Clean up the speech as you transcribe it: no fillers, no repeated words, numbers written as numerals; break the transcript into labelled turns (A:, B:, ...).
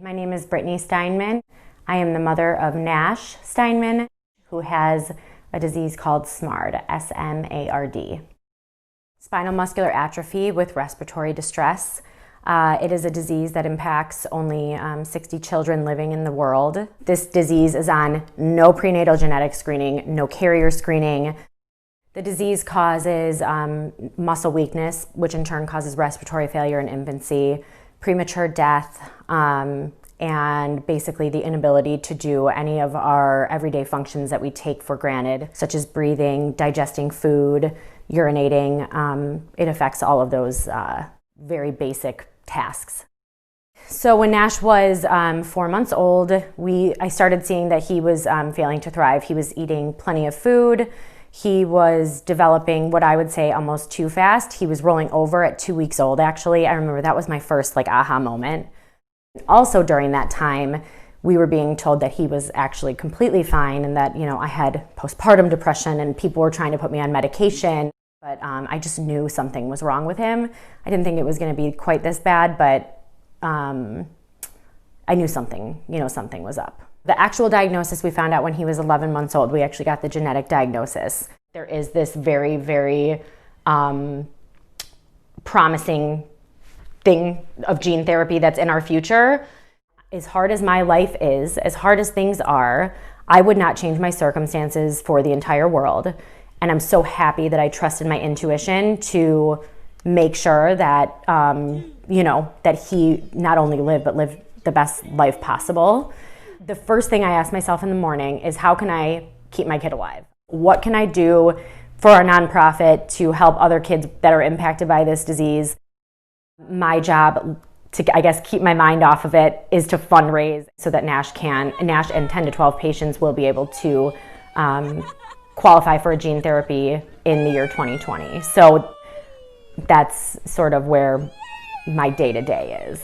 A: My name is Brittany Steinman. I am the mother of Nash Steinman, who has a disease called SMARD, S-M-A-R-D. Spinal muscular atrophy with respiratory distress. It is a disease that impacts only 60 children living in the world. This disease is on no prenatal genetic screening, no carrier screening. The disease causes muscle weakness, which in turn causes respiratory failure in infancy, premature death, and basically the inability to do any of our everyday functions that we take for granted, such as breathing, digesting food, urinating. It affects all of those very basic tasks. So when Nash was 4 months old, I started seeing that he was failing to thrive. He was eating plenty of food. He was developing what I would say almost too fast. He was rolling over at 2 weeks old, actually. I remember that was my first aha moment. Also during that time, we were being told that he was actually completely fine and that, I had postpartum depression and people were trying to put me on medication. But I just knew something was wrong with him. I didn't think it was going to be quite this bad, but I knew something was up. The actual diagnosis we found out when he was 11 months old. We actually got the genetic diagnosis. There is this very, very promising thing of gene therapy that's in our future. As hard as my life is, as hard as things are, I would not change my circumstances for the entire world. And I'm so happy that I trusted my intuition to make sure that, that he not only lived, but lived the best life possible. The first thing I ask myself in the morning is, how can I keep my kid alive? What can I do for our nonprofit to help other kids that are impacted by this disease? My job to, keep my mind off of it is to fundraise so that Nash and 10 to 12 patients will be able to qualify for a gene therapy in the year 2020. So that's sort of where my day-to-day is.